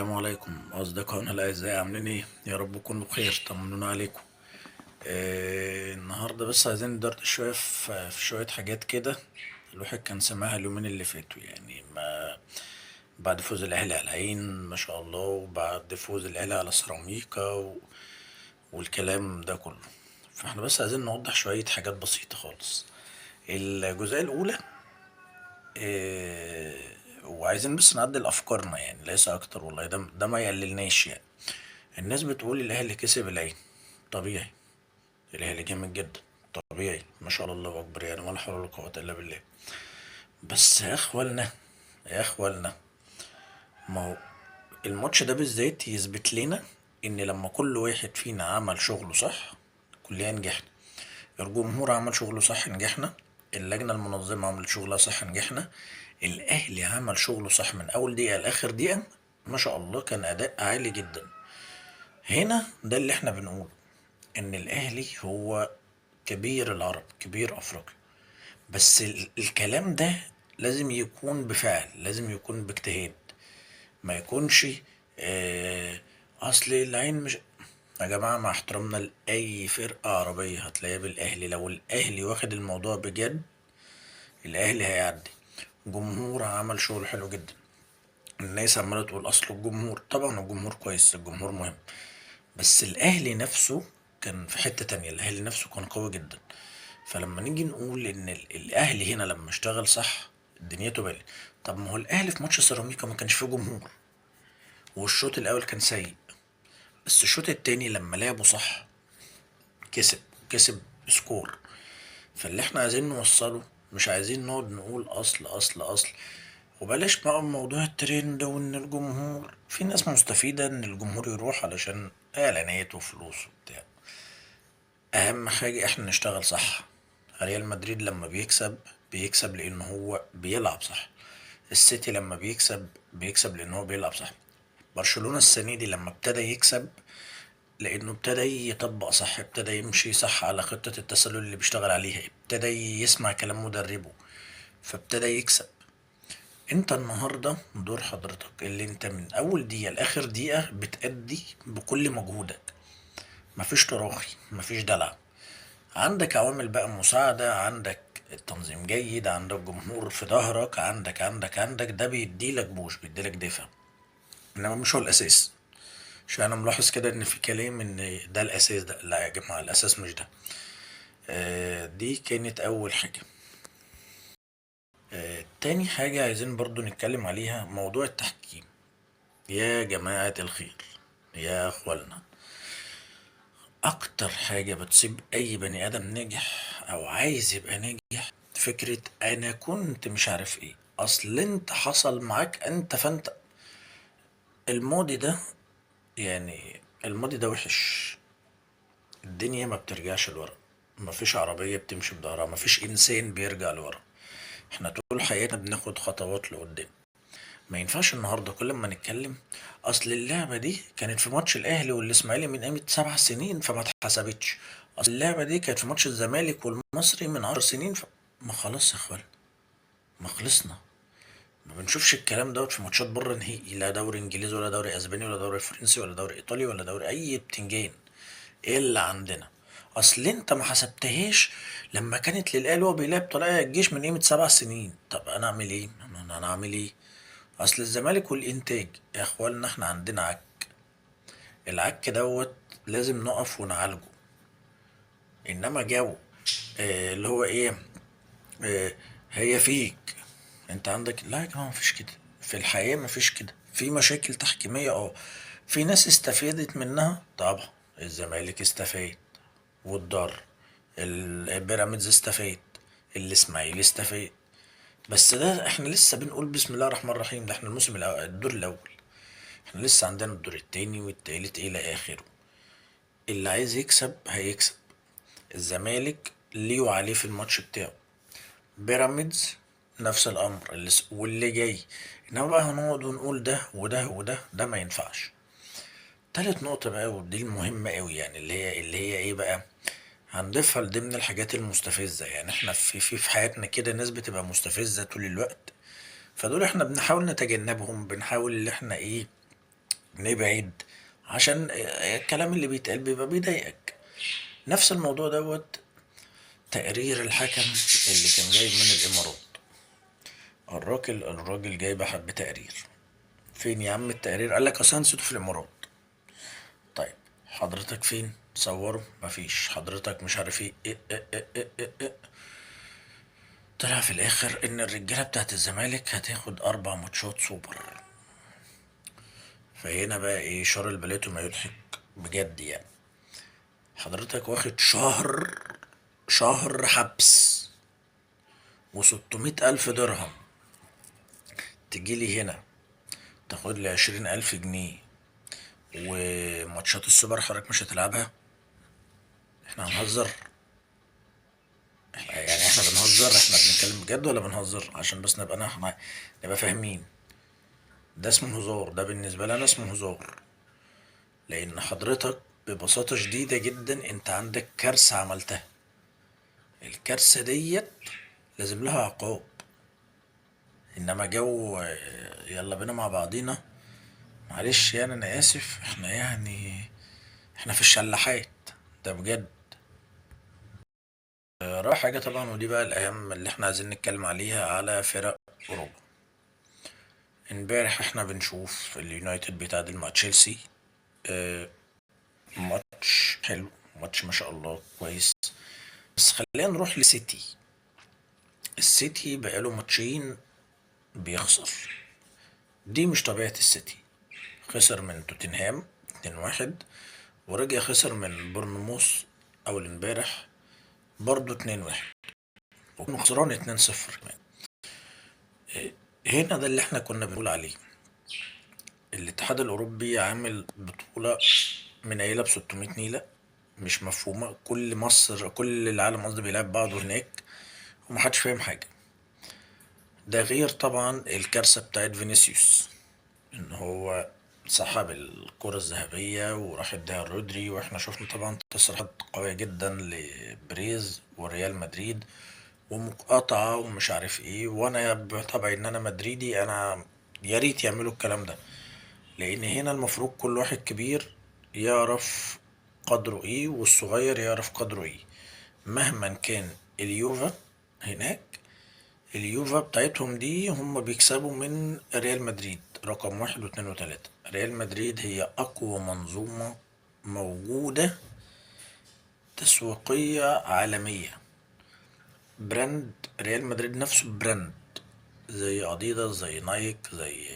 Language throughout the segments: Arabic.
السلام عليكم أصدقائنا الأعزاء، عاملين إيه؟ يا رب تكونوا بخير. طمنونا عليكم. النهاردة بس عايزين ندردش شوية في شوية حاجات كده. الواحد كان سمعها اليومين اللي فاتوا، يعني ما بعد فوز الأهلي على العين ما شاء الله، وبعد فوز الأهلي على سيراميكا والكلام ده كله. فاحنا بس عايزين نوضح شوية حاجات بسيطة خالص. الجزئية الأولى، وعايزين بس نعدل أفكارنا، يعني ليس أكتر والله. ده ما يقللناش يعني. الناس بتقول الاهلي كسب العين، طبيعي. الاهلي جامد جدا، طبيعي، ما شاء الله اكبر، يعني ولا حول ولا قوه الا بالله. بس يا اخوالنا، يا اخوالنا، ما هو الماتش ده بالذات يثبت لنا ان لما كل واحد فينا عمل شغله صح كلنا نجحنا. الجمهور عمل شغله صح نجحنا، اللجنه المنظمه عملت شغلها صح نجحنا، الاهلي عمل شغله صح من اول دقيقه لاخر دقيقه. ما شاء الله كان اداء عالي جدا. هنا ده اللي احنا بنقوله، ان الاهلي هو كبير العرب، كبير افريقيا. بس الكلام ده لازم يكون بفعل، لازم يكون باجتهاد، ما يكونش آه اصل العين مش. يا جماعة مع احترامنا لأي فرقة عربية هتلاقيها بالأهلي، لو الأهلي واخد الموضوع بجد الأهلي هيعدي. جمهور عمل شغل حلو جدا. الناس عمالة تقول أصل الجمهور، طبعا الجمهور كويس، الجمهور مهم، بس الاهلي نفسه كان في حتة تانية، الاهلي نفسه كان قوي جدا. فلما نيجي نقول ان الاهلي هنا لما اشتغل صح دنيته بقى. طب ما هو الاهلي في ماتش سيراميكا ما كانش فيه جمهور، والشوط الاول كان سيء، بس الشوط التاني لما لعبوا صح كسب، كسب سكور. فاللي احنا عايزين نوصله، مش عايزين نقعد نقول اصل. وبلاش بقى موضوع الترند، وان الجمهور، في ناس مستفيدة ان الجمهور يروح علشان اعلانات وفلوس وبتاع. اهم حاجة احنا نشتغل صح. ريال مدريد لما بيكسب بيكسب لان هو بيلعب صح. السيتي لما بيكسب بيكسب لان هو بيلعب صح. برشلونة السنة دي لما ابتدى يكسب لانه ابتدى يطبق صح، ابتدى يمشي صح على خطة التسلل اللي بيشتغل عليها، ابتدى يسمع كلام مدربه، فابتدى يكسب. انت النهاردة دور حضرتك اللي انت من اول دقيقة لاخر دقيقة بتأدي بكل مجهودك، مفيش تراخي، مفيش دلع. عندك عوامل بقى مساعدة، عندك التنظيم جيد، عندك جمهور في ظهرك، عندك ده بيديلك بوش، بيديلك دفع. انما مش هو الاساس. عشان انا ملاحظ كده ان في كلام ان ده الاساس، ده لا يا جماعة، الاساس مش ده. دي كانت اول حاجة. تاني حاجة عايزين برضو نتكلم عليها، موضوع التحكيم. يا جماعة الخير، يا اخوالنا، اكتر حاجة بتصيب اي بني ادم ناجح او عايز يبقى ناجح فكرة انا كنت مش عارف ايه، اصل انت حصل معاك انت، فانت الماضي ده، يعني الماضي ده وحش. الدنيا ما بترجعش لورا، مفيش عربية بتمشي بظهرها، مفيش انسان بيرجع لورا. احنا طول حياتنا بناخد خطوات لقدام. ما ينفعش النهارده كل ما نتكلم اصل اللعبه دي كانت في ماتش الاهلي والاسماعيلي من قيمه 7 سنين فما اتحسبتش، اصل اللعبه دي كانت في ماتش الزمالك والمصري من 10 سنين ما خلاص يا اخوان، ما خلصنا. ما بنشوفش الكلام دوت في ماتشات بره نهائي، لا دوري انجليزي ولا دوري اسباني ولا دوري فرنسي ولا دوري ايطالي ولا دوري اي بتنجان. ايه اللي عندنا؟ اصل انت ما حسبتهاش لما كانت للاهلي وهو بيلعب طلائع الجيش من قيمه 7 سنين. طب انا اعمل ايه؟ انا اعمل ايه؟ اصل الزمالك والانتاج، يا اخوانا احنا عندنا عك. العك دوت لازم نقف ونعالجه. انما جو اللي هو ايه، آه هي فيك، انت عندك، لا يا جماعه مفيش كده في الحياه، مفيش كده. في مشاكل تحكيميه، في ناس استفادت منها طبعا. الزمالك استفاد واتضر، البيراميدز استفاد، الاسماعيلي استفاد. بس ده احنا لسه بنقول بسم الله الرحمن الرحيم، ده احنا الموسم الأول، الدور الاول. احنا لسه عندنا الدور التاني والتالت الى اخره. اللي عايز يكسب هيكسب. الزمالك ليه وعليه في الماتش بتاعه، بيراميدز نفس الامر، واللي جاي. انما بقى هنقعد ونقول ده وده وده، ده ما ينفعش. تالت نقطة بقى، ودي المهمة قوي، يعني اللي هي ايه بقى، هنضيفها لضمن الحاجات المستفزة. يعني احنا في حياتنا كده ناس بتبقى مستفزة طول الوقت، فدول احنا بنحاول نتجنبهم، بنحاول ان احنا ايه، نبعد، عشان الكلام اللي بيتقال بيبقى بيضايقك. نفس الموضوع دوت تقرير الحكم اللي كان جاي من الامارات. الراجل جاي بتقرير. فين يا عم التقرير؟ قال لك اصل أنا نسيته في الامارات. طيب حضرتك فين صوره؟ مفيش. حضرتك مش عارف ايه, إيه. طلع في الاخر ان الرجاله بتاعت الزمالك هتاخد 4 ماتشات سوبر. فهنا بقى ايه شر البلية ما يضحك بجد يعني. حضرتك واخد شهر حبس و600 ألف درهم، تجيلي هنا تاخد لي 20 ألف جنيه وماتشات السوبر حضرتك مش هتلعبها؟ احنا هنهزر؟ يعني احنا بنهزر؟ احنا بنتكلم بجد ولا بنهزر؟ عشان بس نبقى فاهمين. ده اسمه هزار، ده بالنسبة لنا اسمه هزار. لأن حضرتك ببساطة شديدة جدا انت عندك كارثة عملتها. الكارثة ديت لازم لها عقاب. انما جو يلا بينا مع بعضينا، معلش يعني انا اسف، احنا يعني احنا في الشلاحات، ده بجد. رابع حاجة طبعا ودي بقى الأهم اللي احنا عايزين نتكلم عليها، على فرق أوروبا. امبارح احنا بنشوف اليونايتد بيتعادل مع تشيلسي. اه، ماتش حلو، ماتش ما شاء الله كويس. بس خلينا نروح لسيتي. السيتي بقاله ماتشين بيخسر. دي مش طبيعة السيتي. خسر من توتنهام 2-1، ورجع خسر من بورنموث أول امبارح برضه 2-1، وكان خسران 2-0 كمان. هنا ده اللي احنا كنا بنقول عليه. الاتحاد الأوروبي عامل بطولة منيلة ب600 نيلة، مش مفهومة. كل مصر كل العالم قصدي بيلعب بعضه هناك ومحدش فاهم حاجة. ده غير طبعا الكارثة بتاعت فينيسيوس، ان هو سحب الكرة الذهبية وراح اداها رودري، واحنا شفنا طبعا تصريحات قوية جدا لبريز وريال مدريد ومقاطعة ومش عارف ايه. وانا بطبعي ان انا مدريدي، انا يا ريت يعملوا الكلام ده. لان هنا المفروض كل واحد كبير يعرف قدره ايه والصغير يعرف قدره ايه. مهما كان اليوفا هناك، اليوفا بتاعتهم دي هم بيكسبوا من ريال مدريد رقم 1 و2 و3. ريال مدريد هي أقوى منظومة موجودة تسويقية عالمية. براند ريال مدريد نفسه براند، زي اديداس زي نايك زي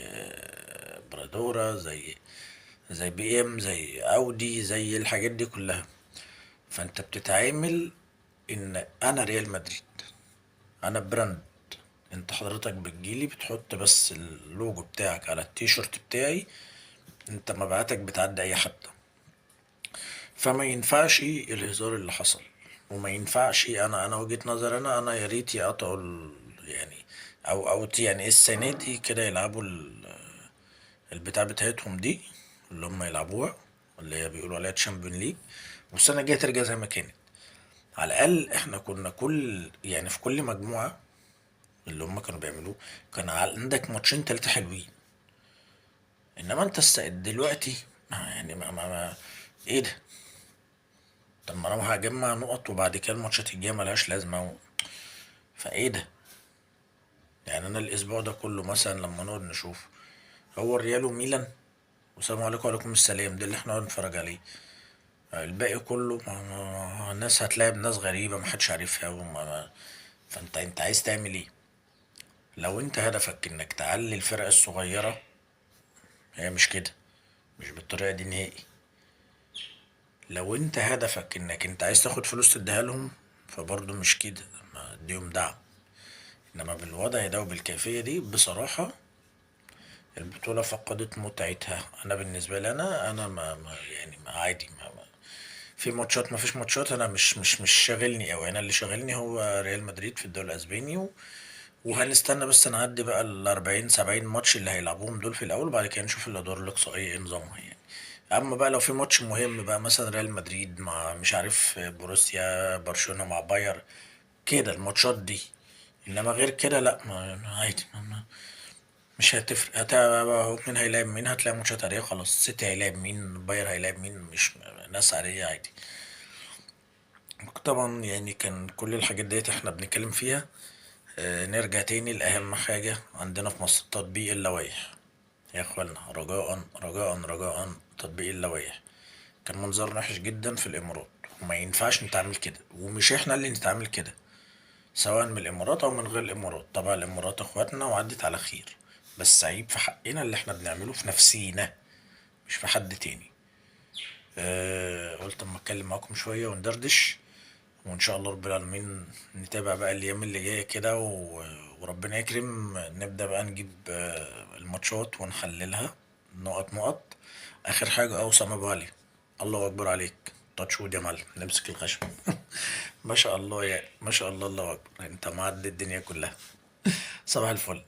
برادورا زي بي ام زي اودي زي الحاجات دي كلها. فانت بتتعامل ان انا ريال مدريد، انا براند. انت حضرتك بتجيلي بتحط بس اللوجو بتاعك على التيشيرت بتاعي، انت مبيعاتك بتعدي اي حد. فما ينفعش الهزار اللي حصل، وما ينفعش انا وجهة نظر انا يا ريت يقطعوا يعني او يعني السنه دي كده يلعبوا البتاع بتاعتهم دي اللي هم يلعبوها، اللي هي بيقولوا عليها تشامبيون ليج، والسنه الجايه ترجع زي ما كانت. على الاقل احنا كنا كل يعني في كل مجموعه اللي هم كانوا بيعملوه كان عندك ماتشين تلاتة حلوين. انما انت دلوقتي يعني ايه ده؟ طب ما انا هجمع نقط وبعد كده الماتشات الجايه ملهاش لازمه فايه ده؟ يعني انا الاسبوع ده كله مثلا لما نقعد نشوف هو الريال وميلان والسلام عليكم وعليكم السلام، ده اللي احنا نقعد نتفرج عليه. الباقي كله الناس هتلاعب ناس غريبه ما حدش عارفها فانت عايز تعمل ايه؟ لو انت هدفك انك تعلي الفرق الصغيره، هي مش كده، مش بالطريقه دي نهائي. لو انت هدفك انك انت عايز تاخد فلوس تديها لهم، فبرضه مش كده، ما اديهم دعم. انما بالوضع ده وبالكيفية دي بصراحة البطولة فقدت متعتها. انا بالنسبة لي انا يعني ما عادي في ماتشات ما فيش ماتشات، انا مش شاغلني اوي. انا اللي شاغلني هو ريال مدريد في الدوري الاسباني وهنستنى بس نعدي بقى ال40 70 ماتش اللي هيلعبوهم دول في الاول، وبعد كده نشوف الادوار الاقصائية ايه نظامها يعني. اما بقى لو في ماتش مهم بقى مثلا ريال مدريد مع مش عارف بروسيا برشلونة مع باير كده الماتشات دي، انما غير كده لا، عادي مش هتفرق، مين هيلاعب مين، هتلاقي ماتشات عادية خلاص. سيتي هيلاعب مين، باير هيلاعب مين، مش ناس عادية عادي. طبعا يعني كان كل الحاجات ديت احنا بنتكلم فيها. نرجع تاني لأهم حاجة عندنا في مصر، تطبيق اللوائح. يا اخوانا رجاء رجاء رجاء، تطبيق اللوائح. كان منظرنا وحش جدا في الامارات، وما ينفعش نتعامل كده، ومش احنا اللي نتعامل كده، سواء من الامارات او من غير الامارات. طبعا الامارات اخواتنا وعدت على خير، بس عيب في حقنا اللي احنا بنعمله في نفسينا، مش في حد تاني. قلت اما اتكلم معاكم شوية وندردش، وان شاء الله رب العالمين نتابع بقى الايام اللي جاية كده وربنا يكرم نبدأ بقى نجيب الماتشات ونحللها نقط نقط. اخر حاجة اوسم ابو علي، الله اكبر عليك، تاتش وود يا معلم، نمسك الخشب. ما شاء الله، يا ما شاء الله، الله اكبر، انت معدي الدنيا كلها. صباح الفل.